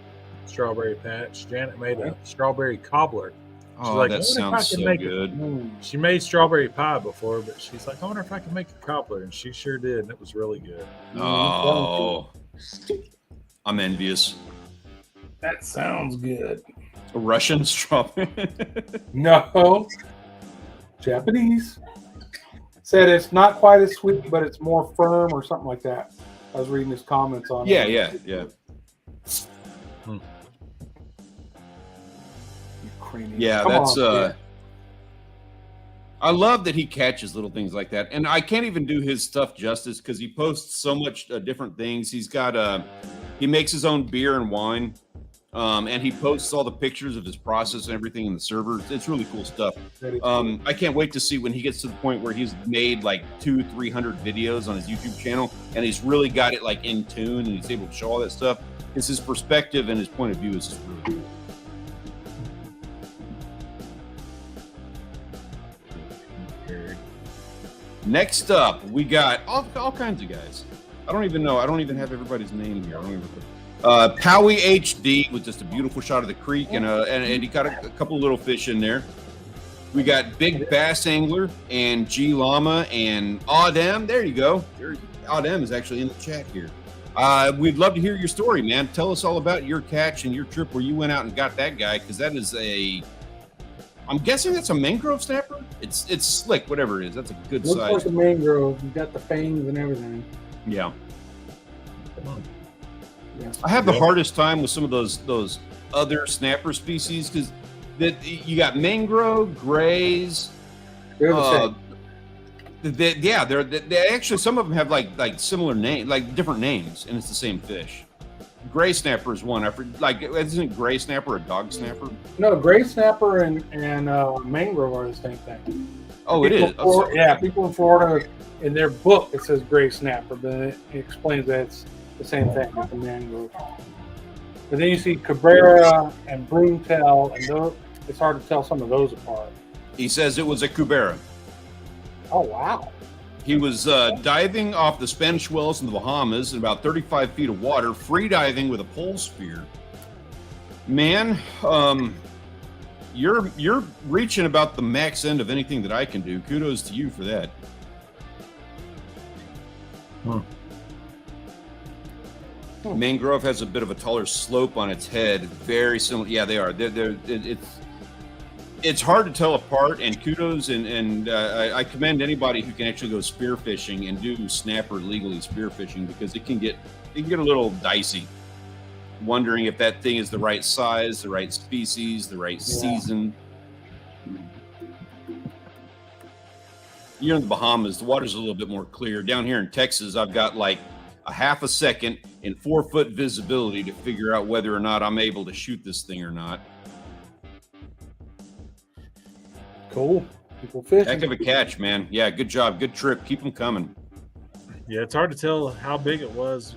strawberry patch. Janet made a strawberry cobbler. She's Oh, like, that I wonder if I sounds can so make good. She made strawberry pie before, but she's like, I wonder if I can make a cobbler, and she sure did, and it was really good. Oh, I'm envious. That sounds good. A Russian strawberry. No, Japanese. Said it's not quite as sweet, but it's more firm or something like that. I was reading his comments on Yeah, it. yeah. Ukrainian. Yeah, Come that's on, man. I love that he catches little things like that. And I can't even do his stuff justice because he posts so much different things. He's got he makes his own beer and wine. And he posts all the pictures of his process and everything in the server. It's really cool stuff. I can't wait to see when he gets to the point where he's made like 200-300 videos on his YouTube channel, and he's really got it like in tune, and he's able to show all that stuff. Because his perspective and his point of view is just really cool. Next up, we got all kinds of guys. I don't even know. I don't even have everybody's name here. I don't even. Powie HD with just a beautiful shot of the creek, and he got a couple of little fish in there. We got Big Bass Angler and G Llama and Audem. There you go. Audem is actually in the chat here. We'd love to hear your story, man. Tell us all about your catch and your trip where you went out and got that guy, because that is I'm guessing that's a mangrove snapper. It's slick, whatever it is. That's a good Looks size. like a mangrove. You got the fangs and everything. Yeah. Yeah. I have the hardest time with some of those other snapper species because that you got mangrove, grays. They're the same. They actually, some of them have like similar names, like different names, and it's the same fish. Gray snapper is one. Isn't gray snapper a dog snapper? No, gray snapper and mangrove are the same thing. Oh, it is. People in Florida, in their book, it says gray snapper, but it explains that it's the same thing with the mangrove. But then you see Cabrera and Broomtail, and those, it's hard to tell some of those apart. He says it was a Cubera. Oh, wow. He was diving off the Spanish Wells in the Bahamas in about 35 feet of water, free diving with a pole spear. Man, you're reaching about the max end of anything that I can do. Kudos to you for that. Mangrove has a bit of a taller slope on its head. Very similar. Yeah, they are. It's hard to tell apart, and kudos and I commend anybody who can actually go spearfishing and do snapper legally spearfishing, because it can get a little dicey. Wondering if that thing is the right size, the right species, the right season. You're in the Bahamas, the water's a little bit more clear. Down here in Texas, I've got like a half a second and 4-foot visibility to figure out whether or not I'm able to shoot this thing or not. Cool. People fishing. Heck of a catch, man. Yeah, good job. Good trip. Keep them coming. Yeah, it's hard to tell how big it was.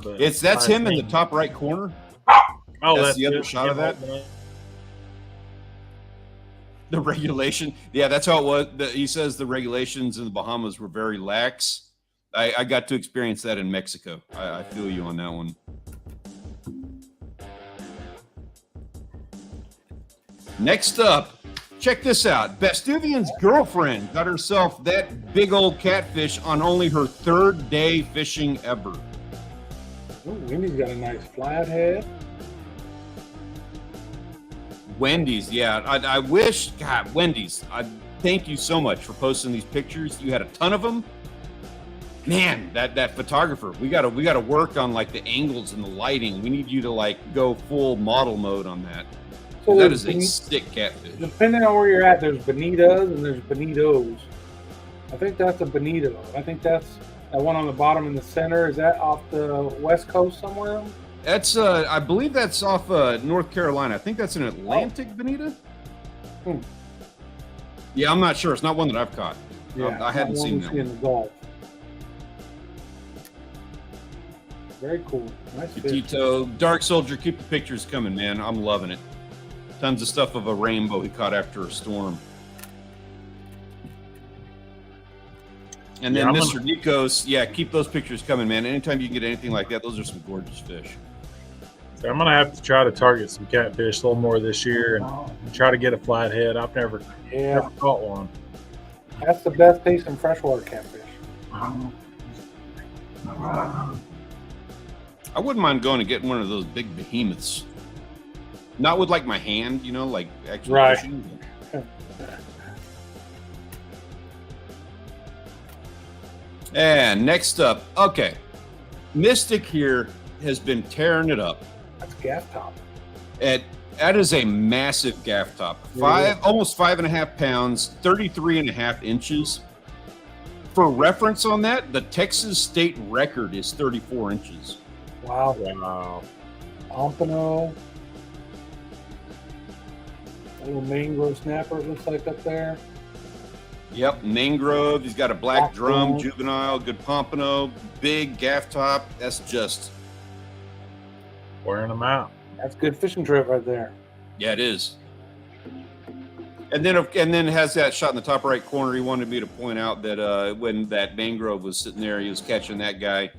But That's him in the top right corner. Oh, that's the other shot of that. The regulation. Yeah, that's how it was. He says the regulations in the Bahamas were very lax. I got to experience that in Mexico. I feel you on that one. Next up, check this out. Bastuvian's girlfriend got herself that big old catfish on only her 3rd day fishing ever. Ooh, Wendy's got a nice flathead. Wendy's, yeah. I wish, God, Wendy's. Thank you so much for posting these pictures. You had a ton of them. Man, that photographer, we gotta work on like the angles and the lighting. We need you to like go full model mode on that. So that is a stick catfish. Depending on where you're at, there's bonitas and there's bonitos. I think that's a bonito. I think that's that one on the bottom in the center. Is that off the West Coast somewhere? That's I believe that's off North Carolina. I think that's an Atlantic bonita. Yeah, I'm not sure. It's not one that I've caught. Yeah, I hadn't seen that in the Gulf. Very cool. Nice fish. Tito, Dark Soldier, keep the pictures coming, man. I'm loving it. Tons of stuff of a rainbow he caught after a storm. And then Mr. Nikos, keep those pictures coming, man. Anytime you can get anything like that, those are some gorgeous fish. So I'm gonna have to try to target some catfish a little more this year and try to get a flathead. I've never caught one. That's the best tasting freshwater catfish. I wouldn't mind going and getting one of those big behemoths. Not with like my hand, like actually fishing. And next up, okay. Mystic here has been tearing it up. That's gaff top. That is a massive gaff top. Almost 5.5 pounds, 33.5 inches. For reference on that, the Texas state record is 34 inches. Wow. Pompano. A little mangrove snapper, it looks like up there. Yep, mangrove. He's got a black drum, juvenile, good pompano, big gaff top. That's just wearing them out. That's a good fishing trip right there. Yeah, it is. And then has that shot in the top right corner. He wanted me to point out that when that mangrove was sitting there, he was catching that guy.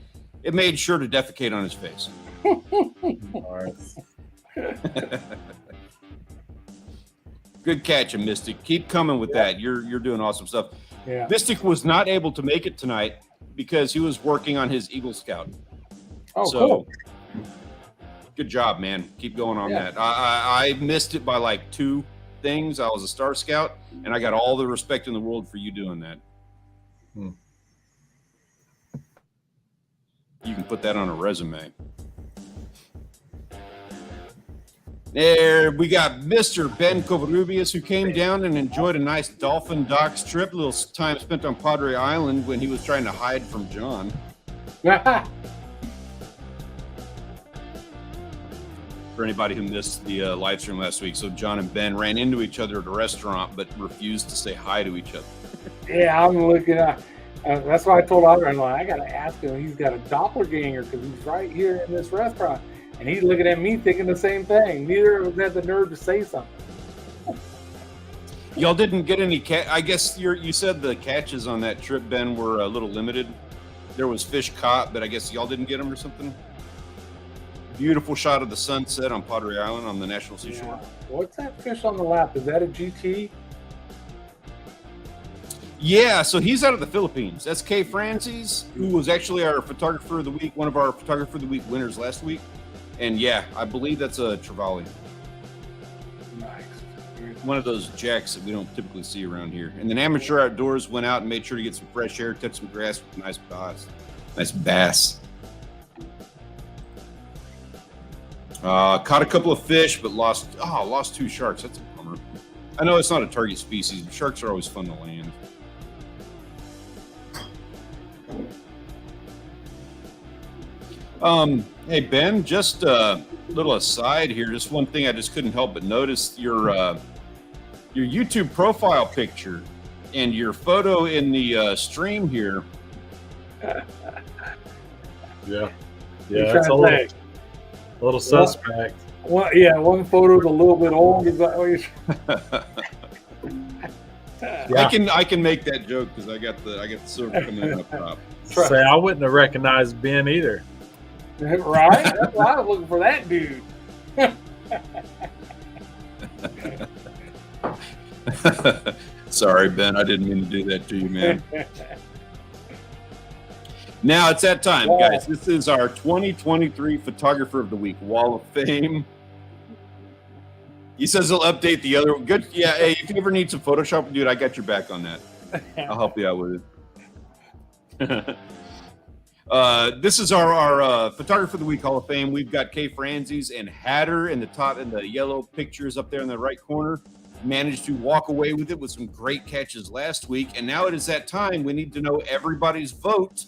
It made sure to defecate on his face. Good catch, Mystic. Keep coming with that. You're doing awesome stuff. Yeah. Mystic was not able to make it tonight because he was working on his Eagle Scout. Oh, cool. Good job, man. Keep going on that. I missed it by like 2 things. I was a Star Scout, and I got all the respect in the world for you doing that. You can put that on a resume. There we got Mr. Ben Covarrubias, who came down and enjoyed a nice Dolphin Docks trip. A little time spent on Padre Island when he was trying to hide from John. For anybody who missed the live stream last week, so John and Ben ran into each other at a restaurant, but refused to say hi to each other. Yeah, I'm looking at. That's why I told Audrey, I got to ask him. He's got a doppelganger because he's right here in this restaurant. And he's looking at me thinking the same thing. Neither of us had the nerve to say something. Y'all didn't get any I guess you said the catches on that trip, Ben, were a little limited. There was fish caught, but I guess y'all didn't get them or something. Beautiful shot of the sunset on Padre Island on the National Seashore. Yeah. What's that fish on the lap? Is that a GT? Yeah, so he's out of the Philippines. That's Kay Francis, who was actually our photographer of the week, one of our photographer of the week winners last week. And yeah, I believe that's a trevally. Nice. One of those jacks that we don't typically see around here. And then Amateur Outdoors went out and made sure to get some fresh air, touch some grass with a nice bass. Nice bass. Caught a couple of fish, but lost 2 sharks. That's a bummer. I know it's not a target species, but sharks are always fun to land. Hey Ben, just a little aside here. Just one thing I just couldn't help but notice your YouTube profile picture and your photo in the stream here. Yeah, that's a little suspect. One photo's a little bit old. Is that what I can make that joke because I got the silver coming in up top. Say I wouldn't have recognized Ben either. Right? That's why I was looking for that dude. Sorry, Ben. I didn't mean to do that to you, man. Now it's that time, guys. This is our 2023 Photographer of the Week Wall of Fame. He says he'll update the other. Good. Yeah. Hey, if you ever need some Photoshop, dude, I got your back on that. I'll help you out with it. This is our Photographer of the Week Hall of Fame. We've got Kay Francis and Hatter in the top, in the yellow pictures up there in the right corner. Managed to walk away with it with some great catches last week. And now it is that time. We need to know everybody's vote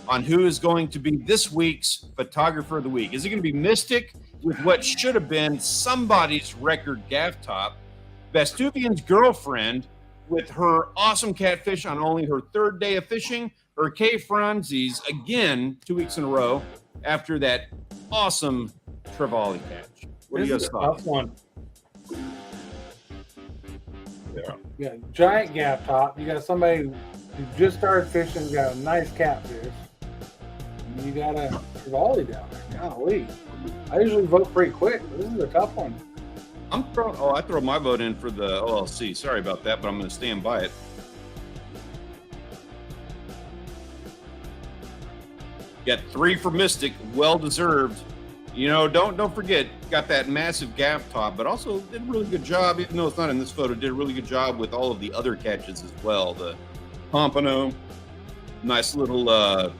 on who is going to be this week's Photographer of the Week. Is it going to be Mystic with what should have been somebody's record gaff top? Vestuvian's girlfriend with her awesome catfish on only her 3rd day of fishing? Or Kay Francis again 2 weeks in a row after that awesome trevally catch? What do you guys thought? Tough one. Yeah, giant gaff top. You got somebody you just started fishing, you got a nice catfish, and you got a volley down there. Golly. I usually vote pretty quick, but this is a tough one. I throw my vote in for the OLC. Sorry about that, but I'm going to stand by it. Got 3 for Mystic, well deserved. You know, don't forget, got that massive gap top, but also did a really good job, even though it's not in this photo, did a really good job with all of the other catches as well. The pompano, nice little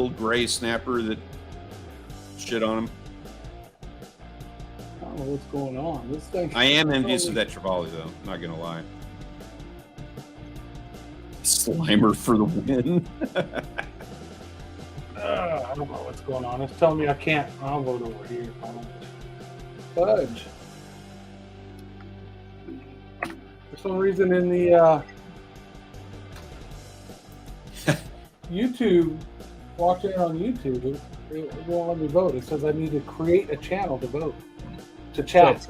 gray snapper that shit on him. I don't know what's going on. This thing. I am envious of that Trevally, though. Not gonna lie. Slimer for the win. I don't know what's going on. It's telling me I can't. I'll vote over here. If I don't fudge. For some reason, in the YouTube, watching it on YouTube, it won't let me vote. It says I need to create a channel to vote. To chat.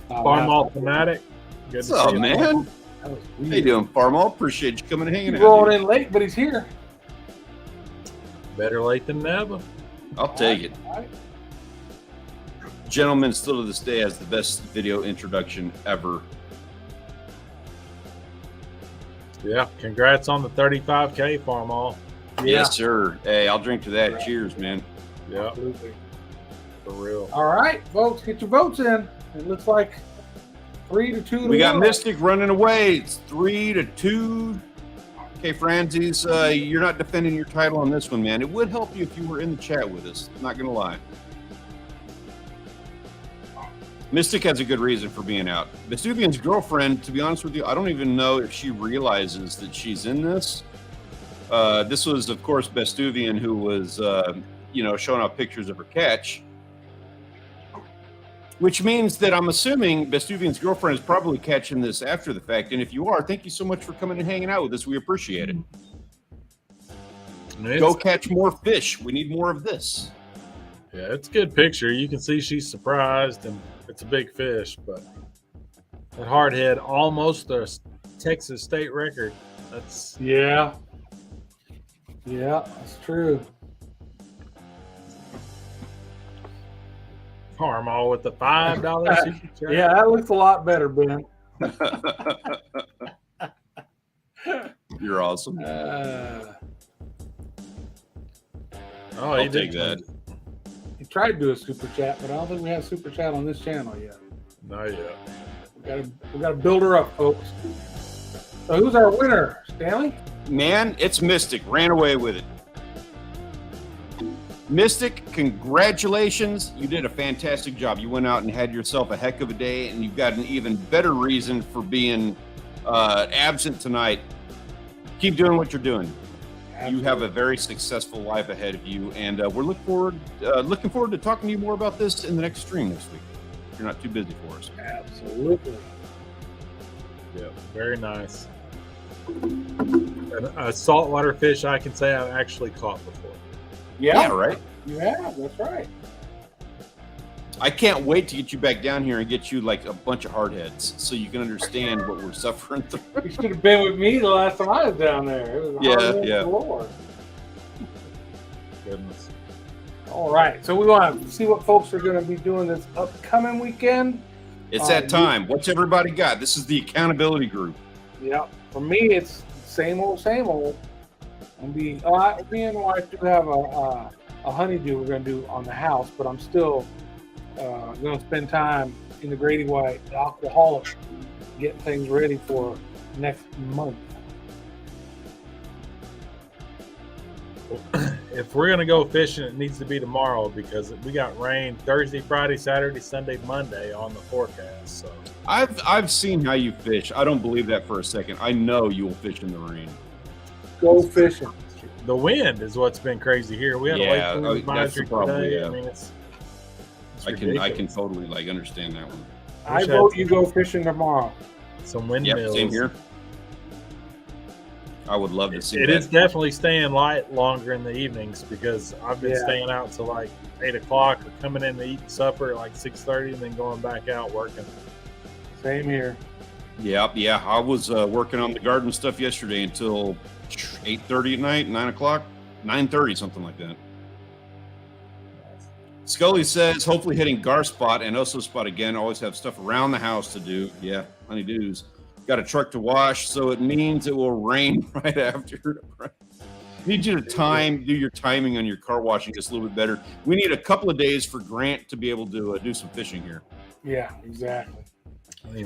Farmall Fanatic. Good What's up, man? How you doing, Farmall? Appreciate you coming and hanging He's out. rolling in late, but he's here. Better late than never. I'll take it. All right. Gentleman still to this day has the best video introduction ever. Yeah, congrats on the 35K, Farmall. Yes, sir. Hey, I'll drink to that. Cheers, man. Yeah, Absolutely. for real. All right, folks, get your votes in. It looks like 3-2 to We got 1. Mystic running away. It's 3-2. Okay, Franzis, you're not defending your title on this one, man. It would help you if you were in the chat with us. Not gonna lie. Mystic has a good reason for being out. Vesuvian's girlfriend, to be honest with you, I don't even know if she realizes that she's in this. This was, of course, Vestuvian who was, showing off pictures of her catch. Which means that I'm assuming Vestuvian's girlfriend is probably catching this after the fact. And if you are, thank you so much for coming and hanging out with us. We appreciate it. Go catch more fish. We need more of this. Yeah, it's a good picture. You can see she's surprised, and it's a big fish, but that hardhead, almost a Texas state record. That's Yeah, that's true. Farmall with the $5 super chat. Yeah, that looks a lot better, Ben. You're awesome. Oh, I'll he take did that. He tried to do a super chat, but I don't think we have super chat on this channel yet. Not yet. We gotta build her up, folks. So who's our winner, Stanley? Man, it's Mystic. Ran away with it. Mystic, congratulations. You did a fantastic job. You went out and had yourself a heck of a day, and you've got an even better reason for being absent tonight. Keep doing what you're doing. Absolutely. You have a very successful life ahead of you, and we're looking forward to talking to you more about this in the next stream next week. If you're not too busy for us. Absolutely. Yeah, very nice. And a saltwater fish I can say I've actually caught before. Yeah, right. You have. That's right. I can't wait to get you back down here and get you like a bunch of hardheads so you can understand what we're suffering through. You should have been with me the last time I was down there. It was Yeah. galore. Goodness. All right, so we want to see what folks are going to be doing this upcoming weekend. It's that time. What's everybody got? This is the accountability group. Yeah, for me, it's same old, same old. Me and my wife do have a honeydew we're going to do on the house, but I'm still going to spend time in the Grady White Alcoholic getting things ready for next month. If we're going to go fishing, it needs to be tomorrow because we got rain Thursday, Friday, Saturday, Sunday, Monday on the forecast. So I've seen how you fish. I don't believe that for a second. I know you will fish in the rain. Go fishing. the wind is what's been crazy here. We had a late wind advisory today. Yeah. I mean, it's I ridiculous. can totally like understand that one. I vote you go fishing tomorrow. Some Yep, windmills. same here. I would love to see It that. is definitely staying light longer in the evenings because I've been staying out till like 8 o'clock or coming in to eat supper at like 6:30 and then going back out working. Same here. Yeah. I was working on the garden stuff yesterday until 8:30 at night, 9 o'clock, 9:30, something like that. Scully says, hopefully hitting Gar spot and Oso spot again. Always have stuff around the house to do. Yeah, honeydews. Got a truck to wash, so it means it will rain right after. Need you to do your timing on your car washing just a little bit better. We need a couple of days for Grant to be able to do some fishing here. Yeah, exactly.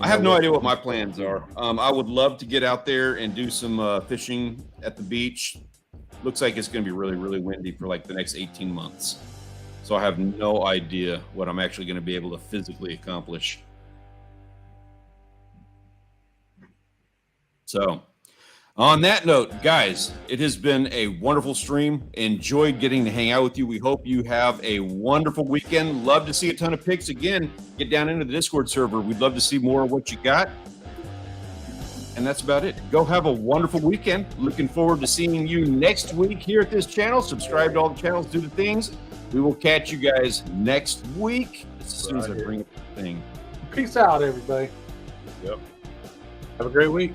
I have no idea what my plans are. I would love to get out there and do some fishing at the beach. Looks like it's going to be really, really windy for like the next 18 months. So I have no idea what I'm actually going to be able to physically accomplish. So on that note, guys, it has been a wonderful stream. Enjoyed getting to hang out with you. We hope you have a wonderful weekend. Love to see a ton of pics. Again, get down into the Discord server. We'd love to see more of what you got. And that's about it. Go have a wonderful weekend. Looking forward to seeing you next week here at this channel. Subscribe to all the channels, do the things. We will catch you guys next week as soon as I bring up the thing. Peace out, everybody. Yep. Have a great week.